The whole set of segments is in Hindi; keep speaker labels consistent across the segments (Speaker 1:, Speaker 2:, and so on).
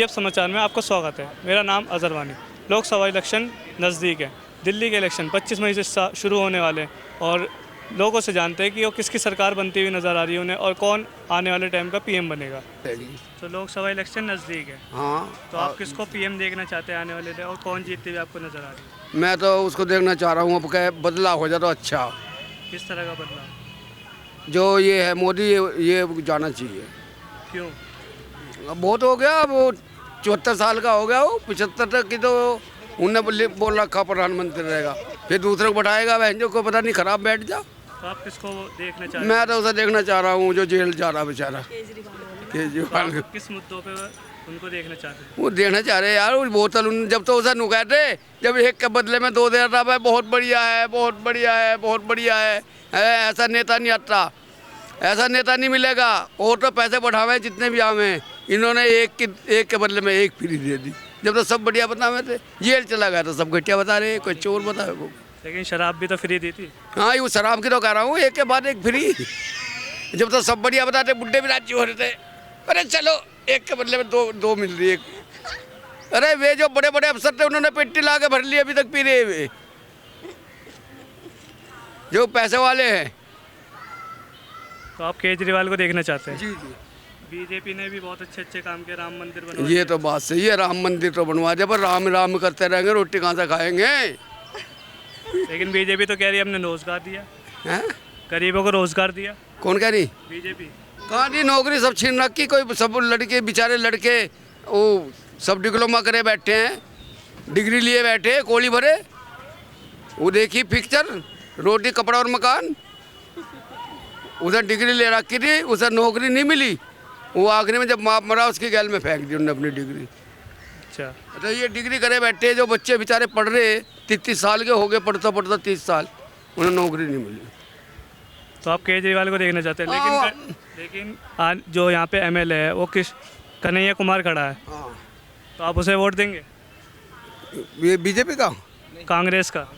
Speaker 1: पीएफ समाचार में आपका स्वागत है। मेरा नाम अजहर वानी। लोकसभा इलेक्शन नज़दीक है। दिल्ली के इलेक्शन 25 मई से शुरू होने वाले हैं और लोगों से जानते हैं कि वो किसकी सरकार बनती हुई नज़र आ रही है उन्हें और कौन आने वाले टाइम का पीएम बनेगा। तो लोकसभा इलेक्शन नज़दीक है।
Speaker 2: हाँ,
Speaker 1: तो आप किसको पीएम देखना चाहते हैं आने वाले दिन और कौन जीतते हुए आपको नज़र आ रही है?
Speaker 2: मैं तो उसको देखना चाह रहा हूँ। अब क्या बदलाव हो जाए तो अच्छा।
Speaker 1: किस तरह का बदलाव?
Speaker 2: जो ये है मोदी, ये जाना चाहिए।
Speaker 1: क्यों?
Speaker 2: अब बहुत हो गया। अब वो 74 साल का हो गया, वो 75 तक की तो उन्होंने बोल रखा प्रधानमंत्री रहेगा, फिर दूसरे को बैठाएगा। बहन जो को पता नहीं खराब बैठ जा।
Speaker 1: तो आप किसको देखना चाहते हैं?
Speaker 2: मैं तो उसे देखना चाह रहा हूँ जो जेल जा रहा बेचारा केजरीवाल।
Speaker 1: तो किस मुद्दों पे उनको देखना चाहते हैं?
Speaker 2: वो देखना चाह रहे यार। वो बोतल जब तो उसे नुकाए थे, जब एक के बदले में दो दे रहा है। बहुत बढ़िया है, बहुत बढ़िया है, बहुत बढ़िया है। ऐसा नेता नहीं आता, ऐसा नेता नहीं मिलेगा। और तो पैसे बढ़ावे जितने भी आवे, इन्होंने एक के बदले में एक फ्री दे दी। जब तो सब बढ़िया बतावे थे, जेल चला गया तो सब घटिया बता रहे, कोई चोर बता रहे।
Speaker 1: लेकिन शराब भी तो फ्री दी थी।
Speaker 2: हाँ, ये शराब की तो कह रहा हूँ, एक के बाद एक फ्री। जब तो सब बढ़िया बताते, बुढ़े भी राजी हो रहे थे। अरे चलो एक के बदले में दो मिल रही है। अरे वे जो बड़े बड़े अफसर थे उन्होंने पेटी ला के भर ली, अभी तक पी रहे वे जो पैसे वाले हैं।
Speaker 1: तो आप केजरीवाल को देखना चाहते हैं?
Speaker 2: जी जी।
Speaker 1: बीजेपी ने भी बहुत अच्छे काम किए, राम मंदिर बनवा
Speaker 2: ये तो बात सही है, राम मंदिर तो बनवा दिया, पर राम राम करते रहेंगे, रोटी कहाँ से खाएंगे?
Speaker 1: लेकिन बीजेपी तो कह रही है हमने रोजगार दिया
Speaker 2: हैं?
Speaker 1: गरीबों को रोजगार दिया।
Speaker 2: कौन कह रही?
Speaker 1: बीजेपी।
Speaker 2: कहाँ दी नौकरी? सब छीन रखी। कोई सब लड़के बेचारे लड़के वो सब डिप्लोमा करे बैठे हैं, डिग्री लिए बैठे, कोली भरे। वो देखी पिक्चर, रोटी कपड़ा और मकान। उधर डिग्री ले रखी थी, उसे नौकरी नहीं मिली। वो आखिरी में जब माप मरा उसकी गैल में फेंक दी उन्होंने अपनी डिग्री।
Speaker 1: अच्छा,
Speaker 2: तो ये डिग्री करे बैठे जो बच्चे बेचारे पढ़ रहे, 30 साल के हो गए पढ़ता पढ़ता 30 साल, उन्हें नौकरी नहीं मिली।
Speaker 1: तो आप केजरीवाल को देखना चाहते हैं। लेकिन आज जो यहाँ पे एमएलए है वो कन्हैया कुमार खड़ा है,
Speaker 2: हाँ,
Speaker 1: तो आप उसे वोट देंगे?
Speaker 2: ये बीजेपी का,
Speaker 1: कांग्रेस का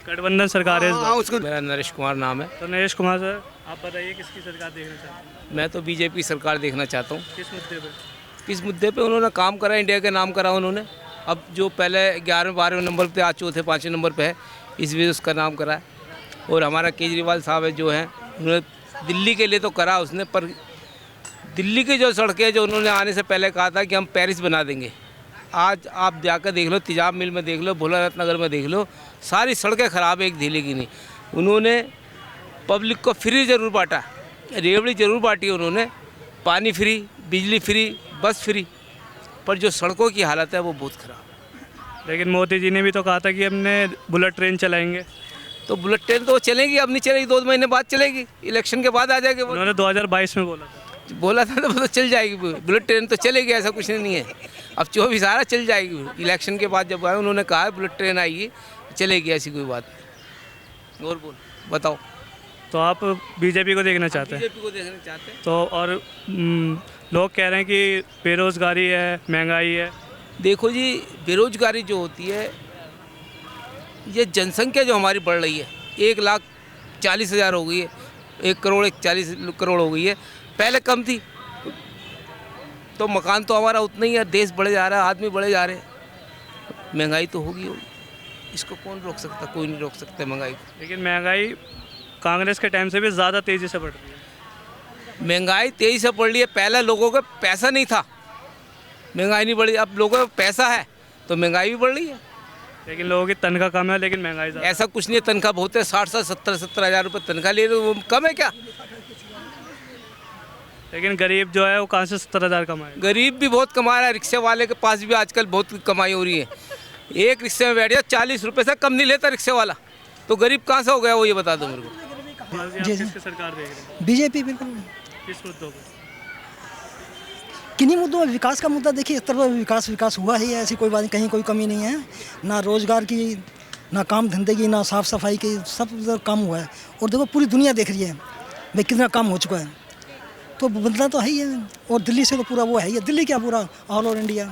Speaker 1: गठबंधन सरकार है इस बार।
Speaker 2: हाँ, उसको
Speaker 3: मेरा नरेश कुमार नाम है।
Speaker 1: तो नरेश कुमार सर, आप बताइए किसकी सरकार देखना चाहते हैं?
Speaker 3: मैं तो बीजेपी सरकार देखना चाहता हूँ।
Speaker 1: किस मुद्दे पे?
Speaker 3: किस मुद्दे पे? उन्होंने काम करा, इंडिया के नाम करा उन्होंने। अब जो पहले 11वें 12वें नंबर पे, आज चौथे 5वें नंबर पे है, इस वजह उसका नाम करा है। और हमारा केजरीवाल साहब है जो हैं, उन्होंने दिल्ली के लिए तो करा उसने, पर दिल्ली की जो सड़कें जो उन्होंने आने से पहले कहा था कि हम पेरिस बना देंगे, आज आप जाकर देख लो, तेजाब मिल में देख लो, भोलानाथ नगर में देख लो, सारी सड़कें ख़राब है, एक ढीले की नहीं। उन्होंने पब्लिक को फ्री ज़रूर बांटा, रेवड़ी ज़रूर बांटी उन्होंने, पानी फ्री, बिजली फ्री, बस फ्री, पर जो सड़कों की हालत है वो बहुत ख़राब।
Speaker 1: लेकिन मोदी जी ने भी तो कहा था कि हमने बुलेट ट्रेन चलाएंगे।
Speaker 3: तो बुलेट ट्रेन तो चलेगी, अब नहीं चलेगी, 2 महीने बाद चलेगी, इलेक्शन के बाद आ जाएगी। वो
Speaker 1: उन्होंने 2022 में बोला था।
Speaker 3: बोला था तो वो तो चल जाएगी, बुलेट ट्रेन तो चलेगी, ऐसा कुछ नहीं है। अब 24 आ रहा, चल जाएगी। इलेक्शन के बाद जब आए उन्होंने कहा है बुलेट ट्रेन आएगी, चलेगी, ऐसी कोई बात नहीं। और बताओ।
Speaker 1: तो आप बीजेपी को देखना चाहते हैं?
Speaker 3: बीजेपी को देखना चाहते हैं।
Speaker 1: तो और लोग कह रहे हैं कि बेरोज़गारी है, महंगाई है।
Speaker 3: देखो जी, बेरोजगारी जो होती है, ये जनसंख्या जो हमारी बढ़ रही है, 1,40,000 हो गई है, 1,40,40 हो गई है। पहले कम थी, तो मकान तो हमारा उतना ही है, देश बढ़े जा रहा है, आदमी बढ़े जा रहे हैं, महंगाई तो होगी। इसको कौन रोक सकता? कोई नहीं रोक सकता महंगाई को।
Speaker 1: लेकिन महंगाई कांग्रेस के टाइम से भी ज़्यादा तेज़ी से बढ़ रही है।
Speaker 3: महंगाई तेज़ी से बढ़ रही है। पहले लोगों का पैसा नहीं था, महंगाई नहीं बढ़ी। अब लोगों का पैसा है तो महंगाई भी बढ़ रही है।
Speaker 1: लेकिन लोगों की तनख्वाह कम है, लेकिन महंगाई ज़्यादा।
Speaker 3: ऐसा कुछ नहीं है, तनख्वाह बहुत है, 60 70 हज़ार रुपये तनख्वाह ले रहे हो, वो कम है क्या?
Speaker 1: लेकिन गरीब जो है वो कहाँ से 70,000 कमाए?
Speaker 3: गरीब भी बहुत कमा रहा है, रिक्शे वाले के पास भी आजकल बहुत कमाई हो रही है। एक रिक्शे में बैठ गया, 40 रुपये से कम नहीं लेता रिक्शे वाला, तो गरीब कहाँ से हो गया वो ये बता दो मेरे को।
Speaker 1: जी, किसकी सरकार देख रहे हैं?
Speaker 4: बीजेपी बिल्कुल।
Speaker 1: किस मुद्दों पर?
Speaker 4: किन्हीं मुद्दों में विकास का मुद्दा देखिए, इस तरह विकास हुआ ही है, ऐसी कोई बात नहीं, कहीं कोई कमी नहीं है। ना रोजगार की, ना काम धंधे की, ना साफ सफाई की, सब इधर काम हुआ है। और देखो पूरी दुनिया देख रही है भाई कितना काम हो चुका है, तो बदला तो है ही है। और दिल्ली से तो पूरा वो है ही है, दिल्ली क्या पूरा ऑल ओवर इंडिया।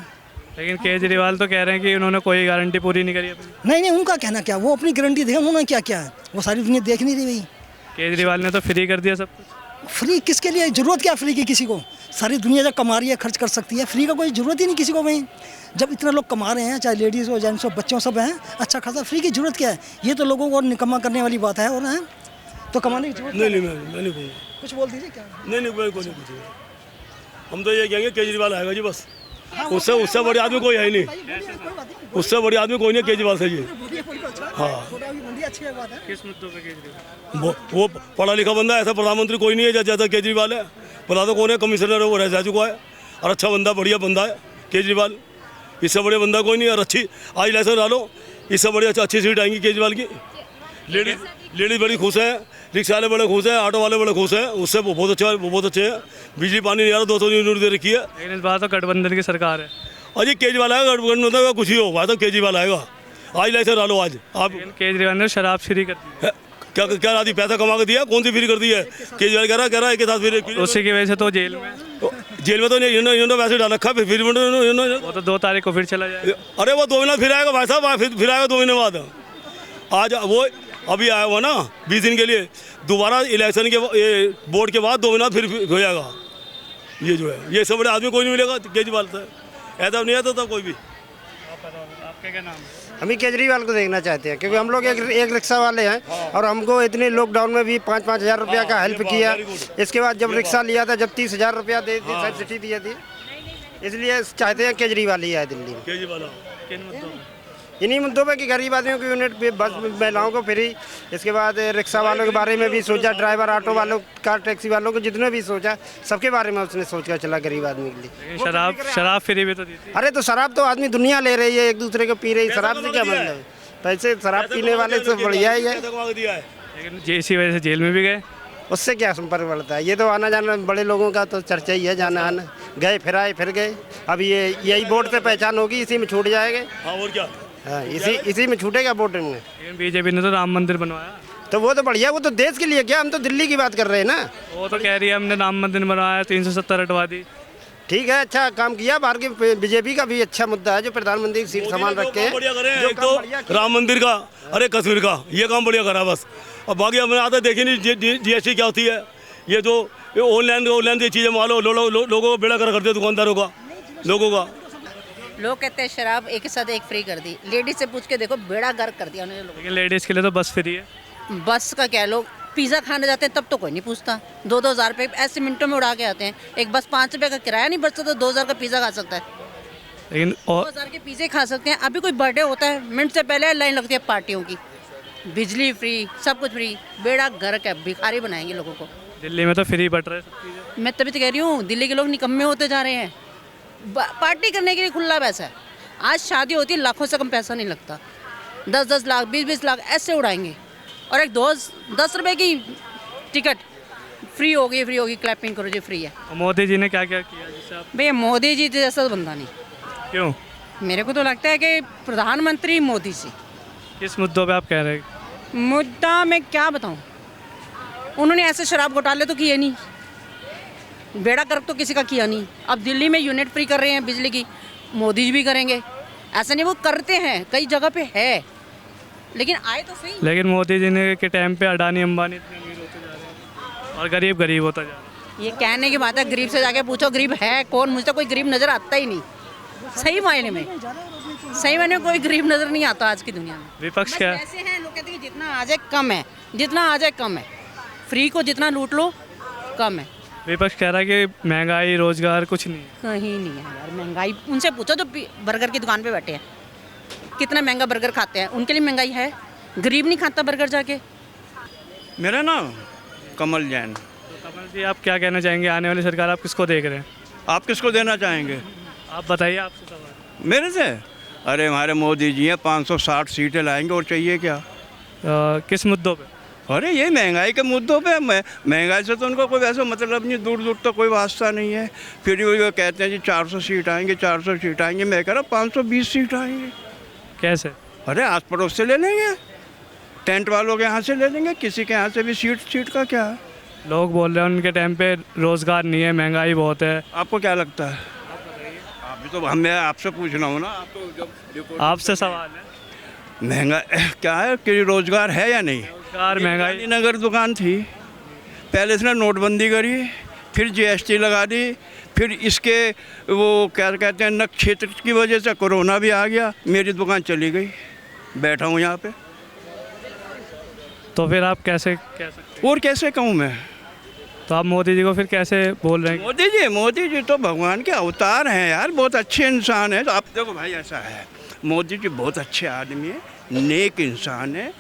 Speaker 1: लेकिन केजरीवाल तो कह रहे हैं कि उन्होंने कोई गारंटी पूरी नहीं करी अपनी।
Speaker 4: नहीं, उनका कहना क्या, वो अपनी गारंटी देगा, उन्होंने क्या क्या है वो सारी दुनिया देख नहीं रही भाई।
Speaker 1: केजरीवाल ने तो फ्री कर दिया सब कुछ।
Speaker 4: फ्री किसके लिए, ज़रूरत क्या फ्री की किसी को? सारी दुनिया जब कमा रही है, खर्च कर सकती है, फ्री का कोई ज़रूरत ही नहीं किसी को भाई। जब इतने लोग कमा रहे हैं, चाहे लेडीज़ हो, जेंट्स हो, बच्चों सब हैं, अच्छा खासा, फ्री की ज़रूरत क्या है? ये तो लोगों को निकम्मा करने वाली बात है। और है तो कमाने की जरूरत
Speaker 5: नहीं मैं नहीं कहूँगा।
Speaker 4: कुछ बोल दीजिए क्या?
Speaker 5: नहीं कोई नहीं पूछेगा। हम तो ये कहेंगे केजरीवाल आएगा जी बस। उससे बड़े आदमी कोई है ही नहीं। उससे बड़े आदमी कोई नहीं, केजरीवाल से जी। हाँ,
Speaker 4: अच्छी बात है।
Speaker 1: किस मुद्दों पे केजरीवाल?
Speaker 5: वो पढ़ा लिखा बंदा है, ऐसा प्रधानमंत्री कोई नहीं है जैसा केजरीवाल है। पता तो कौन है, कमिश्नर है, वो रह चुका है और अच्छा बंदा, बढ़िया बंदा है केजरीवाल। इससे बड़े बंदा कोई नहीं है। और अच्छी आज इलेक्शन डालो, इससे बड़ी अच्छी सीट आएंगी केजरीवाल की। लेडीज बड़ी खुश है, रिक्शा वाले बड़े खुश हैं, ऑटो वाले बड़े खुश हैं। उससे वो बहुत अच्छे हैं। बिजली पानी नहीं आ रहा, 200 यूनिट दे रखी है।
Speaker 1: लेकिन इस बार तो गठबंधन की सरकार है।
Speaker 5: अजी केजरीवाल आएगा, गठबंधन होता कुछ ही होगा, तो केजरीवाल आएगा। आज इलेक्शन डालो आज आप।
Speaker 1: लेकिन केजरीवाल ने शराब फ्री कर दी है।
Speaker 5: क्या राजी पैसा कमा के दिया, कौन सी फ्री कर दी है? केजरीवाल कह रहा है के साथ फ्री।
Speaker 1: उसी की वजह से तो जेल में,
Speaker 5: जेल में तो नहीं, इन्होंने वैसे डाल रखा। फिर
Speaker 1: वो तो 2 तारीख को फिर चला जाएगा।
Speaker 5: अरे वो 2 महीना फिर आएगा भाई साहब, फिर आएगा 2 महीने बाद। आज वो अभी आया हुआ ना 20 दिन के लिए, दोबारा इलेक्शन के वोट के बाद 2 महीना फिर हो जाएगा। ये जो है, ये सब बड़े आदमी कोई नहीं मिलेगा केजरीवाल से। ऐसा नहीं आता था कोई भी।
Speaker 1: आपका क्या नाम है?
Speaker 6: हम ही केजरीवाल को देखना चाहते हैं, क्योंकि हम लोग एक रिक्शा वाले हैं और हमको इतने लॉकडाउन में भी 5-5 हज़ार रुपया का हेल्प किया। इसके बाद जब रिक्शा लिया था, जब 30,000 रुपया दे दी, सब्सिडी दी थी, इसलिए चाहते हैं केजरीवाल ही आए दिल्ली में।
Speaker 5: केजरीवाल
Speaker 1: किन मुद्दों पे?
Speaker 6: इन्हीं मुद्दों पे कि गरीब आदमियों की यूनिट पे, बस महिलाओं को फ्री, इसके बाद रिक्शा वालों के बारे में भी सोचा, ड्राइवर, ऑटो वालों, कार टैक्सी वालों को जितने भी सोचा, सबके बारे में उसने सोच कर चला गरीब आदमी के लिए।
Speaker 1: लेकिन शराब फ्री भी तो दी थी।
Speaker 6: अरे तो शराब तो आदमी दुनिया ले रही है, एक दूसरे को पी रही, शराब से क्या मतलब है? पैसे शराब पीने वाले से बढ़िया ही है।
Speaker 1: लेकिन इसी वजह से जेल में भी गए।
Speaker 6: उससे क्या संपर्क बढ़ता है? ये तो आना जाना बड़े लोगों का तो चर्चा ही है, जाना आना, गए फिर आए फिर गए। अब यही वोट से पहचान होगी, इसी में छूट जाएंगे।
Speaker 5: हाँ, और क्या?
Speaker 6: हाँ, इसी में छूटेगा वोट में।
Speaker 1: लेकिन बीजेपी ने तो राम मंदिर बनवाया।
Speaker 6: तो वो तो बढ़िया, वो तो देश के लिए, क्या हम तो दिल्ली की बात कर रहे हैं ना।
Speaker 1: वो तो कह रही है हमने राम मंदिर बनवाया, 370 हटवा दी।
Speaker 6: ठीक है, अच्छा काम किया। बाहर की बीजेपी का भी अच्छा मुद्दा है, जो प्रधानमंत्री की सीट संभाल रखे हैं।
Speaker 5: बढ़िया करें, एक तो राम मंदिर का, अरे कश्मीर का, ये काम बढ़िया करा बस। अब बाकी हमने आता देखी नहीं GST क्या होती है। ये जो ऑनलाइन चीज़ें मालो, लोगों को बेड़ा कर दिया, दुकानदारों का, लोगों का।
Speaker 7: लोग कहते हैं शराब एक के साथ एक फ्री कर दी, लेडीज से पूछ के देखो बेड़ा गर्क कर दिया उन्होंने।
Speaker 1: लेकिन लेडीज़ के लिए तो बस फ्री है।
Speaker 7: बस का क्या, लोग पिज़्ज़ा खाने जाते हैं तब तो कोई नहीं पूछता, 2-2 हज़ार रुपये ऐसे मिनटों में उड़ा के आते हैं। एक बस 5 रुपये का किराया नहीं बचता तो 2 हज़ार का पिज़्ज़ा खा सकता है,
Speaker 1: लेकिन
Speaker 7: 2 हज़ार के पिज़्ज़े खा सकते हैं। अभी कोई बर्थडे होता है, मिनट से पहले लाइन लगती है पार्टियों की, बिजली फ्री, सब कुछ फ्री, बेड़ा गर्क है, भिखारी बनाएंगे लोगों को।
Speaker 1: दिल्ली में तो फ्री बट रहा है सब चीज़ें।
Speaker 7: मैं तभी तो कह रही हूँ, दिल्ली के लोग निकम्मे होते जा रहे हैं। पार्टी करने के लिए खुला पैसा है। आज शादी होती है, लाखों से कम पैसा नहीं लगता, 10-10 लाख, 20-20 लाख ऐसे उड़ाएंगे। और एक 10 रुपए की टिकट फ्री होगी, क्लैपिंग करो जी, फ्री है।
Speaker 1: मोदी जी ने क्या क्या किया जिससे आप?
Speaker 7: भैया मोदी जी जैसा बंदा नहीं।
Speaker 1: क्यों?
Speaker 7: मेरे को तो लगता है कि प्रधानमंत्री मोदी जी।
Speaker 1: किस मुद्दों पे आप कह रहे हैं?
Speaker 7: मुद्दा मैं क्या बताऊं, उन्होंने ऐसे शराब घोटाले तो किए नहीं, बेड़ा गर्क तो किसी का किया नहीं। अब दिल्ली में यूनिट फ्री कर रहे हैं बिजली की, मोदी जी भी करेंगे। ऐसा नहीं, वो करते हैं, कई जगह पे है, लेकिन आए तो सही।
Speaker 1: लेकिन मोदी जी ने के टाइम पे अडानी अंबानी इतने अमीर होते जा रहे हैं और गरीब होता जा रहा है।
Speaker 7: ये कहने की बात है, गरीब से जाके पूछो गरीब है कौन, मुझे तो कोई गरीब नज़र आता ही नहीं। सही मायने में कोई गरीब नज़र नहीं आता आज की दुनिया में।
Speaker 1: विपक्ष क्या?
Speaker 7: ऐसे हैं लोग कहते हैं कि जितना आ जाए कम है, जितना आ जाए कम है, फ्री को जितना लूट लो कम है।
Speaker 1: विपक्ष कह रहा है कि महंगाई, रोजगार कुछ नहीं है।
Speaker 7: कहीं नहीं है यार महंगाई। उनसे पूछो जो बर्गर की दुकान पे बैठे हैं, कितना महंगा बर्गर खाते हैं, उनके लिए महंगाई है। गरीब नहीं खाता बर्गर जाके।
Speaker 8: मेरा नाम कमल जैन।
Speaker 1: तो कमल जी, आप क्या कहना चाहेंगे, आने वाली सरकार आप किसको देख रहे हैं?
Speaker 8: आप किसको देना चाहेंगे?
Speaker 1: आप बताइए, आपसे सवाल।
Speaker 8: मेरे से? अरे हमारे मोदी जी हैं, 560 सीटें लाएंगे, और चाहिए क्या?
Speaker 1: किस मुद्दों पे?
Speaker 8: अरे ये महंगाई के मुद्दों पे। महंगाई से तो उनको कोई वैसा मतलब नहीं, दूर दूर तक कोई वास्ता नहीं है। फिर वो कहते हैं जी 400 सीट आएंगे, 400 सीट आएंगे। मैं कह रहा 520 सीट आएंगे।
Speaker 1: कैसे?
Speaker 8: अरे आस पड़ोस से ले लेंगे, टेंट वालों के यहाँ से ले लेंगे, किसी के यहाँ से भी। सीट का क्या है?
Speaker 1: लोग बोल रहे हैं उनके टाइम पे रोजगार नहीं है, महंगाई बहुत है।
Speaker 8: आपको क्या लगता है? आप भी तो, मैं आपसे पूछ रहा हूँ ना। आप तो जब
Speaker 1: आपसे सवाल है,
Speaker 8: महंगा क्या है कि रोजगार है या नहीं?
Speaker 1: रोजगार, महंगाई।
Speaker 8: नगर दुकान थी, पहले इसने नोटबंदी करी, फिर जीएसटी लगा दी, फिर इसके वो क्या कहते हैं नक्श क्षेत्र की वजह से कोरोना भी आ गया, मेरी दुकान चली गई, बैठा हूँ यहाँ पे।
Speaker 1: तो फिर आप कैसे कह सकते
Speaker 8: और कैसे कहूँ मैं?
Speaker 1: तो आप मोदी जी को फिर कैसे बोल रहे हैं?
Speaker 8: मोदी जी तो भगवान के अवतार हैं यार, बहुत अच्छे इंसान हैं। तो आप देखो भाई, ऐसा है, मोदी जी बहुत अच्छे आदमी हैं, नेक इंसान है,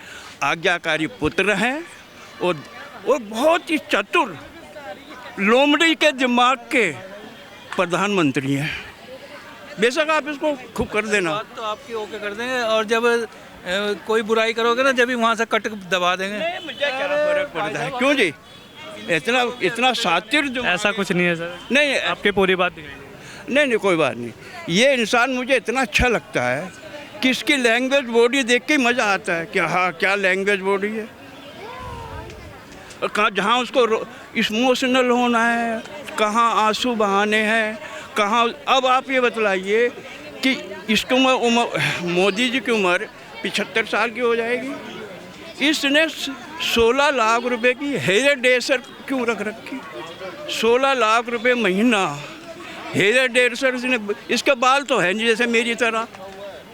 Speaker 8: आज्ञाकारी पुत्र हैं और बहुत ही चतुर लोमड़ी के दिमाग के प्रधानमंत्री हैं। बेशक आप इसको खूब कर देना,
Speaker 3: बात तो आपकी ओके कर देंगे, और जब कोई बुराई करोगे ना, जब भी वहाँ से कट दबा देंगे।
Speaker 8: मुझे क्या फर्क पड़ता है? क्यों जी, इतना सातिर जो
Speaker 1: ऐसा कुछ नहीं है सर,
Speaker 8: नहीं,
Speaker 1: आपकी पूरी बात दिखाई।
Speaker 8: नहीं कोई बात नहीं। ये इंसान मुझे इतना अच्छा लगता है कि इसकी लैंग्वेज बॉडी देख के मज़ा आता है कि हाँ क्या लैंग्वेज बॉडी है। और कहाँ जहाँ उसको इमोशनल होना है, कहाँ आंसू बहाने हैं, कहाँ। अब आप ये बतलाइए कि इसकी उम्र मोदी जी की उम्र 75 साल की हो जाएगी, इसने 16 लाख रुपए की हेयर ड्रेसर क्यों रख रखी? 16 लाख रुपए महीना हेयर ड्रेसर। इसके बाल तो है नहीं जैसे मेरी तरह,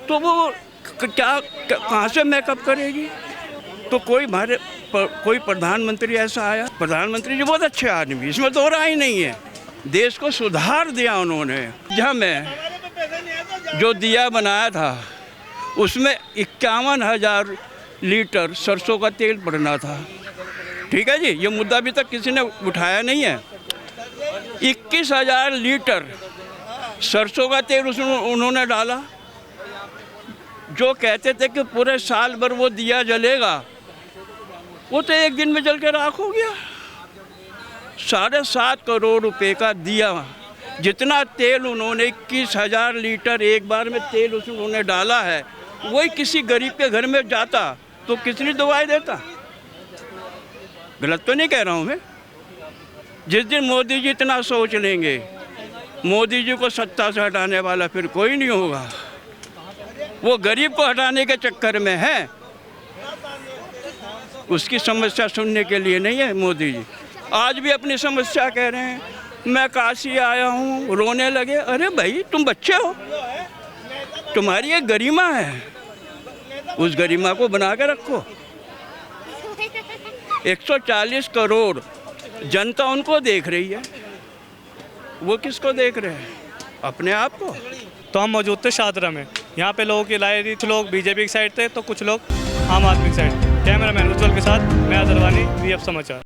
Speaker 8: तो वो क्या कहाँ से मेकअप करेगी? तो कोई प्रधानमंत्री ऐसा आया, प्रधानमंत्री जी बहुत अच्छे आदमी, इसमें तो राय नहीं है, देश को सुधार दिया उन्होंने। जहाँ मैं जो दिया बनाया था उसमें 51,000 लीटर सरसों का तेल पड़ना था, ठीक है जी, ये मुद्दा अभी तक किसी ने उठाया नहीं है। 21,000 लीटर सरसों का तेल उसमें उन्होंने डाला। जो कहते थे कि पूरे साल भर वो दिया जलेगा, वो तो एक दिन में जल के राख हो गया। 7.5 करोड़ रुपए का दिया, जितना तेल उन्होंने 21,000 लीटर एक बार में तेल उसमें उन्होंने डाला है, वही किसी गरीब के घर में जाता तो कितनी दवाई देता? गलत तो नहीं कह रहा हूँ मैं। जिस दिन मोदी जी इतना सोच लेंगे, मोदी जी को सत्ता से हटाने वाला फिर कोई नहीं होगा। वो गरीब को हटाने के चक्कर में है, उसकी समस्या सुनने के लिए नहीं है मोदी जी। आज भी अपनी समस्या कह रहे हैं, मैं काशी आया हूँ, रोने लगे। अरे भाई तुम बच्चे हो, तुम्हारी एक गरिमा है, उस गरिमा को बना के रखो। 140 करोड़ जनता उनको देख रही है, वो किसको देख रहे हैं? अपने आप को।
Speaker 1: तो हम मौजूद थे शादरा में, यहाँ पे लोगों की राय, कुछ लोग बीजेपी की साइड थे तो कुछ लोग आम आदमी की साइड। कैमरामैन उज्जवल के साथ मैं अजरवानी, वीएफ समाचार।